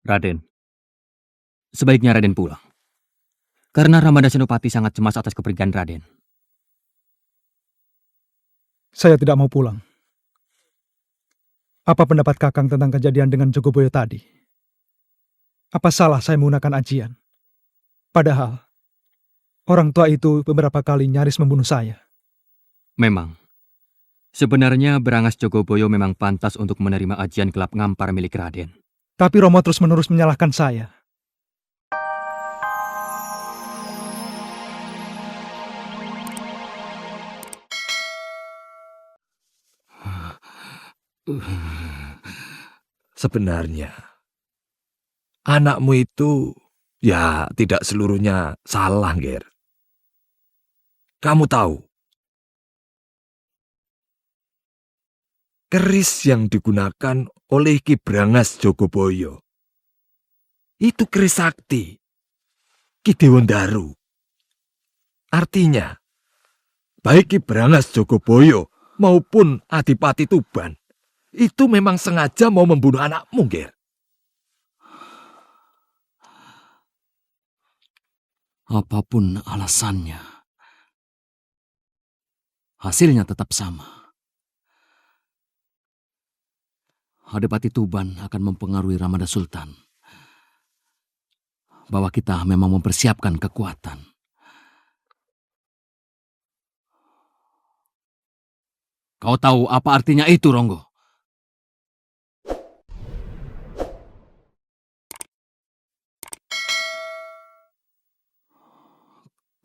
Raden, sebaiknya Raden pulang. Karena Ramanda Senopati sangat cemas atas kepergian Raden. Saya tidak mau pulang. Apa pendapat Kakang tentang kejadian dengan Jogoboyo tadi? Apa salah saya menggunakan ajian? Padahal, orang tua itu beberapa kali nyaris membunuh saya. Memang, sebenarnya Berangas Jogoboyo memang pantas untuk menerima ajian gelap ngampar milik Raden. Tapi Romo terus-menerus menyalahkan saya. Sebenarnya, anakmu itu ya tidak seluruhnya salah, Ger. Kamu tahu, keris yang digunakan oleh Ki Brangas Jogoboyo itu keris sakti, Ki Dewandaru. Artinya, baik Ki Brangas Jogoboyo maupun Adipati Tuban itu memang sengaja mau membunuh anakmu, Ger. Apapun alasannya, hasilnya tetap sama. Adipati Tuban akan mempengaruhi Ramanda Sultan bahwa kita memang mempersiapkan kekuatan. Kau tahu apa artinya itu, Ronggo?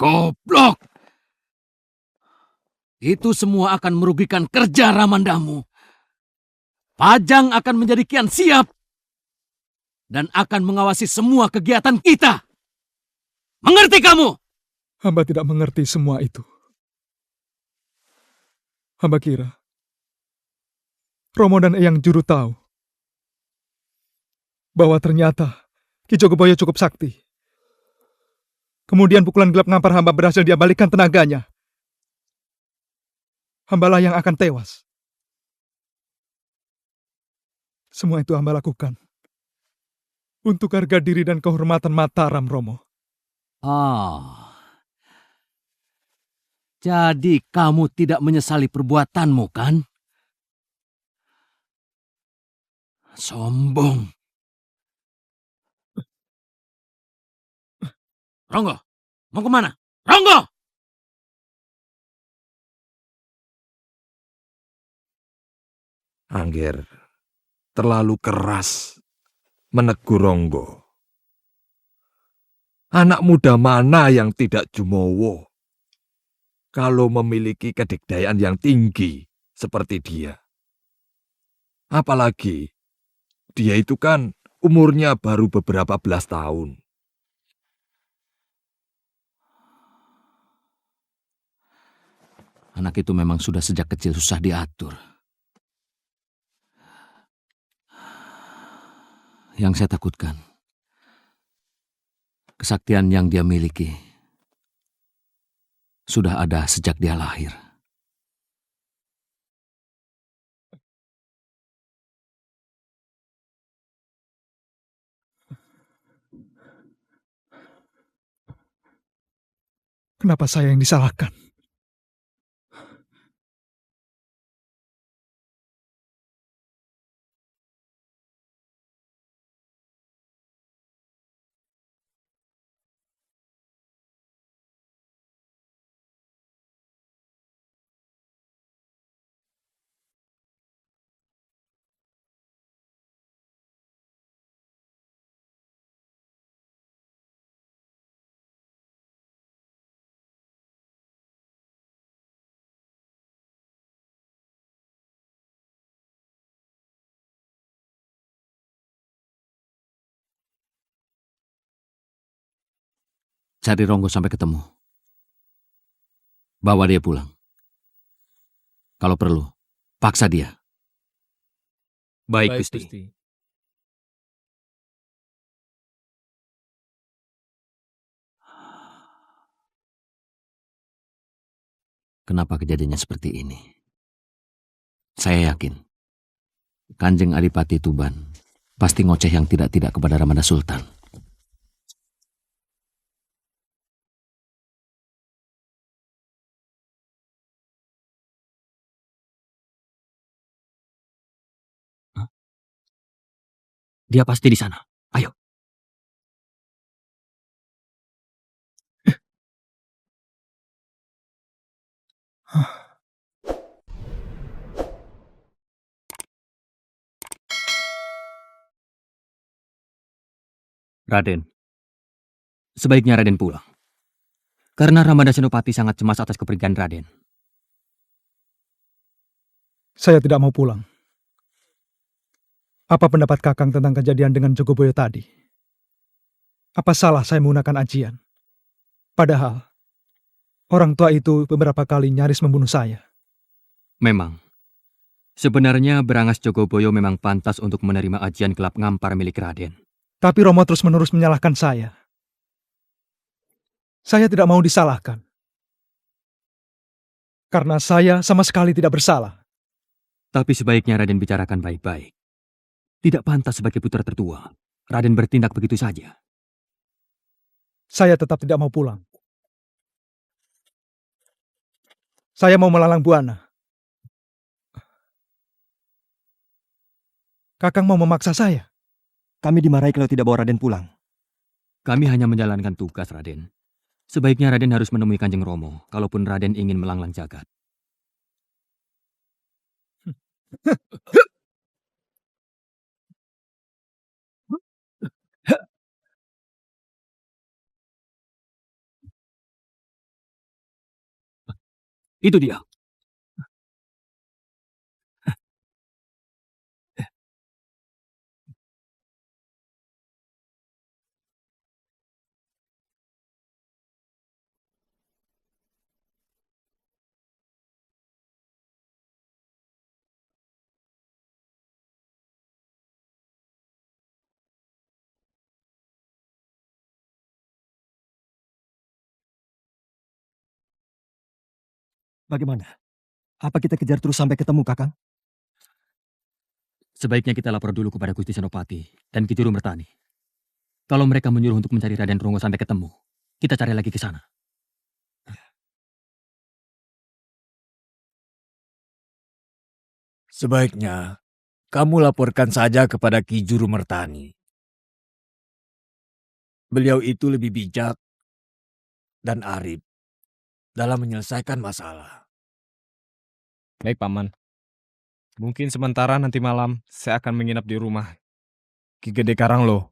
Goblok! Itu semua akan merugikan kerja Ramandamu. Pajang akan menjadi kian siap dan akan mengawasi semua kegiatan kita. Mengerti kamu? Hamba tidak mengerti semua itu. Hamba kira Romo dan Eyang Juru tahu bahwa ternyata Ki Jogoboyo cukup sakti. Kemudian pukulan gelap ngampar hamba berhasil dia balikkan tenaganya. Hambalah yang akan tewas. Semua itu hamba lakukan untuk harga diri dan kehormatan Mataram, Romo. Jadi kamu tidak menyesali perbuatanmu, kan? Sombong. Ronggo, mau kemana? Ronggo! Angger terlalu keras menegur Ronggo. Anak muda mana yang tidak jumowo kalau memiliki kedikdayaan yang tinggi seperti dia? Apalagi dia itu kan umurnya baru beberapa belas tahun. Anak itu memang sudah sejak kecil susah diatur. Yang saya takutkan, kesaktian yang dia miliki sudah ada sejak dia lahir. Kenapa saya yang disalahkan? Cari Ronggo sampai ketemu. Bawa dia pulang. Kalau perlu, paksa dia. Baik, Gusti. Kenapa kejadiannya seperti ini? Saya yakin Kanjeng Adipati Tuban Pasti ngoceh yang tidak-tidak kepada Ramanda Sultan. Dia pasti di sana. Ayo. Raden, sebaiknya Raden pulang. Karena Ramanda Senopati sangat cemas atas kepergian Raden. Saya tidak mau pulang. Apa pendapat Kakang tentang kejadian dengan Jogoboyo tadi? Apa salah saya menggunakan ajian? Padahal, orang tua itu beberapa kali nyaris membunuh saya. Memang, sebenarnya Berangas Jogoboyo memang pantas untuk menerima ajian gelap ngampar milik Raden. Tapi Romo terus-menerus menyalahkan saya. Saya tidak mau disalahkan. Karena saya sama sekali tidak bersalah. Tapi sebaiknya Raden bicarakan baik-baik. Tidak pantas sebagai putra tertua, Raden bertindak begitu saja. Saya tetap tidak mau pulang. Saya mau melalang buana. Kakang mau memaksa saya? Kami dimarahi kalau tidak bawa Raden pulang. Kami hanya menjalankan tugas, Raden. Sebaiknya Raden harus menemui Kanjeng Romo, kalaupun Raden ingin melanglang jagat. Itu dia. Bagaimana? Apa kita kejar terus sampai ketemu, Kakang? Sebaiknya kita lapor dulu kepada Gusti Senopati dan Ki Juru Mertani. Kalau mereka menyuruh untuk mencari Raden Rongo sampai ketemu, kita cari lagi ke sana. Sebaiknya kamu laporkan saja kepada Ki Juru Mertani. Beliau itu lebih bijak dan arif dalam menyelesaikan masalah. Baik, Paman. Mungkin sementara nanti malam saya akan menginap di rumah Ki Gede Karanglo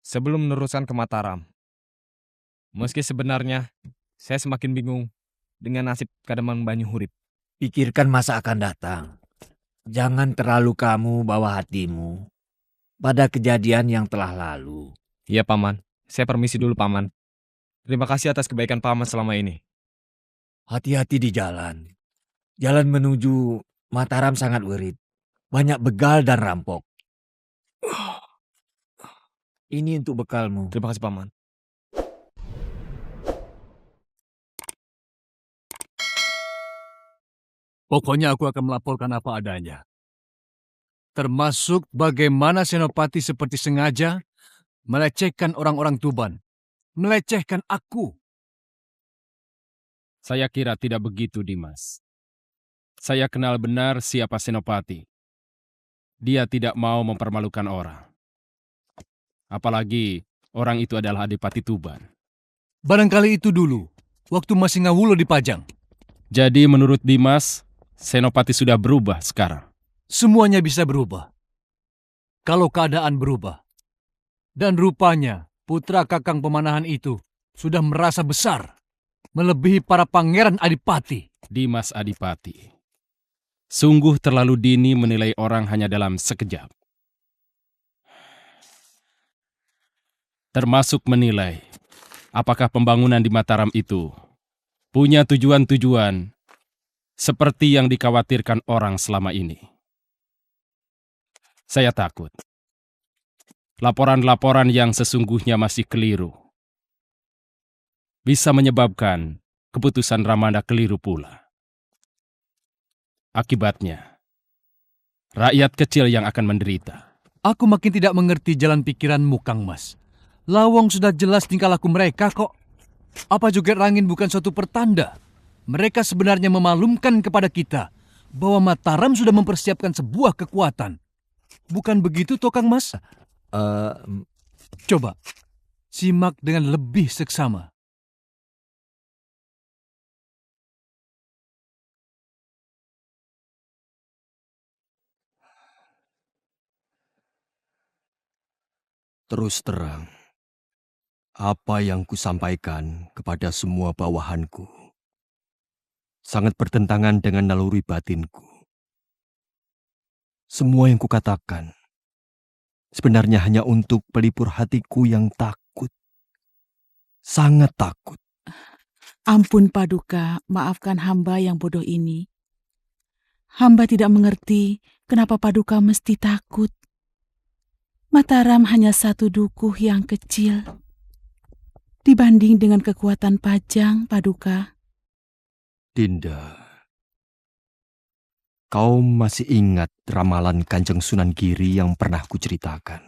sebelum meneruskan ke Mataram. Meski sebenarnya saya semakin bingung dengan nasib Kademan Banyu Hurip. Pikirkan masa akan datang. Jangan terlalu kamu bawa hatimu pada kejadian yang telah lalu. Iya, Paman. Saya permisi dulu, Paman. Terima kasih atas kebaikan Paman selama ini. Hati-hati di jalan. Jalan menuju Mataram sangat berit. Banyak begal dan rampok. Ini untuk bekalmu. Terima kasih, Paman. Pokoknya aku akan melaporkan apa adanya. Termasuk bagaimana Senopati seperti sengaja melecehkan orang-orang Tuban. Melecehkan aku. Saya kira tidak begitu, Dimas. Saya kenal benar siapa Senopati. Dia tidak mau mempermalukan orang. Apalagi orang itu adalah Adipati Tuban. Barangkali itu dulu, waktu masih ngawulo di Pajang. Jadi menurut Dimas, Senopati sudah berubah sekarang. Semuanya bisa berubah. Kalau keadaan berubah. Dan rupanya putra Kakang Pemanahan itu sudah merasa besar. Melebihi para pangeran Adipati. Dimas Adipati. Sungguh terlalu dini menilai orang hanya dalam sekejap. Termasuk menilai apakah pembangunan di Mataram itu punya tujuan-tujuan seperti yang dikhawatirkan orang selama ini. Saya takut. Laporan-laporan yang sesungguhnya masih keliru bisa menyebabkan keputusan Ramanda keliru pula. Akibatnya, rakyat kecil yang akan menderita. Aku makin tidak mengerti jalan pikiranmu, Kang Mas. Lawong sudah jelas tingkah laku mereka kok. Apa Joget Rangin bukan suatu pertanda? Mereka sebenarnya memaklumkan kepada kita bahwa Mataram sudah mempersiapkan sebuah kekuatan. Bukan begitu toh, Kang Mas? Coba, simak dengan lebih seksama. Terus terang, apa yang kusampaikan kepada semua bawahanku sangat bertentangan dengan naluri batinku. Semua yang kukatakan sebenarnya hanya untuk pelipur hatiku yang takut, sangat takut. Ampun Paduka, maafkan hamba yang bodoh ini. Hamba tidak mengerti kenapa Paduka mesti takut. Mataram hanya satu dukuh yang kecil dibanding dengan kekuatan Pajang, Paduka. Dinda, kau masih ingat ramalan Kanjeng Sunan Giri yang pernah kuceritakan?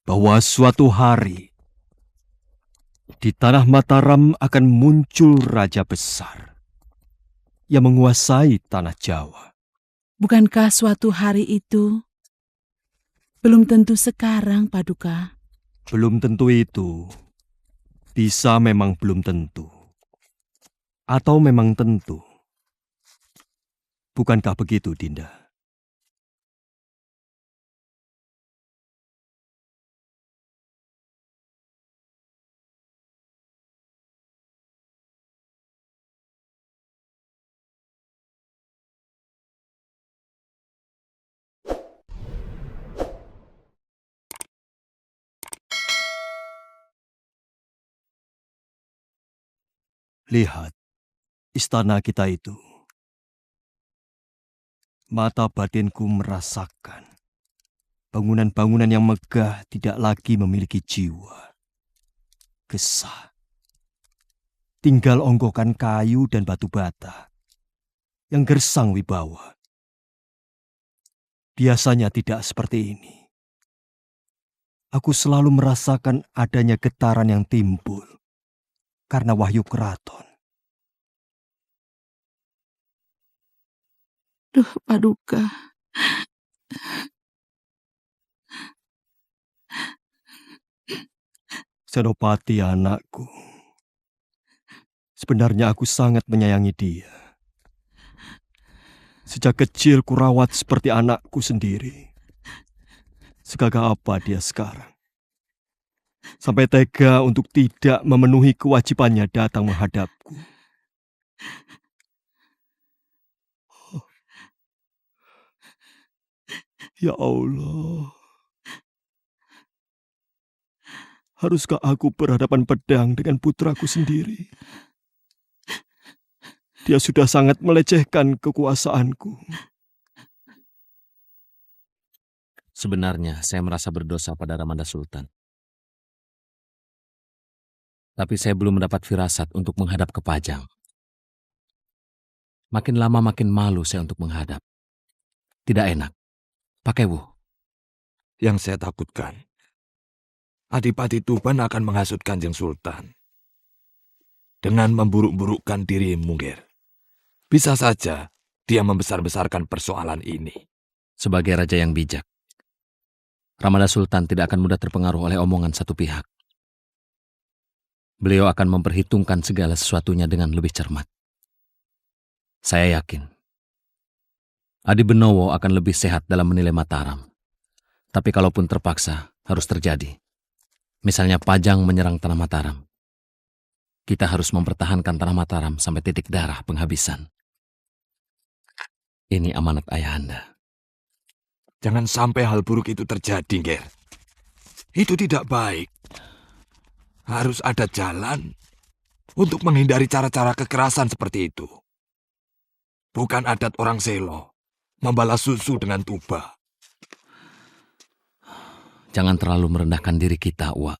Bahwa suatu hari di tanah Mataram akan muncul raja besar yang menguasai tanah Jawa. Bukankah suatu hari itu belum tentu sekarang, Paduka? Belum tentu itu. Bisa memang belum tentu. Atau memang tentu. Bukankah begitu, Dinda? Lihat istana kita itu. Mata batinku merasakan bangunan-bangunan yang megah tidak lagi memiliki jiwa. Gesah. Tinggal onggokan kayu dan batu bata yang gersang wibawa. Biasanya tidak seperti ini. Aku selalu merasakan adanya getaran yang timbul karena wahyu keraton. Duh, Paduka. Senopati anakku. Sebenarnya aku sangat menyayangi dia. Sejak kecil kurawat seperti anakku sendiri. Segagah apa dia sekarang? Sampai tega untuk tidak memenuhi kewajibannya datang menghadapku. Ya Allah. Haruskah aku berhadapan pedang dengan putraku sendiri? Dia sudah sangat melecehkan kekuasaanku. Sebenarnya saya merasa berdosa pada Ramanda Sultan. Tapi saya belum mendapat firasat untuk menghadap ke Pajang. Makin lama makin malu saya untuk menghadap. Tidak enak. Pakai Wu. Yang saya takutkan, Adipati Tuban akan menghasut Kanjeng Sultan dengan memburuk-burukkan diri Mungger. Bisa saja dia membesar-besarkan persoalan ini. Sebagai raja yang bijak, Ramanda Sultan tidak akan mudah terpengaruh oleh omongan satu pihak. Beliau akan memperhitungkan segala sesuatunya dengan lebih cermat. Saya yakin Adi Benowo akan lebih sehat dalam menilai Mataram. Tapi kalaupun terpaksa, harus terjadi. Misalnya Pajang menyerang tanah Mataram. Kita harus mempertahankan tanah Mataram sampai titik darah penghabisan. Ini amanat ayahanda. Jangan sampai hal buruk itu terjadi, Nger. Itu tidak baik. Harus ada jalan untuk menghindari cara-cara kekerasan seperti itu. Bukan adat orang Selo membalas susu dengan tuba. Jangan terlalu merendahkan diri kita, Uwa.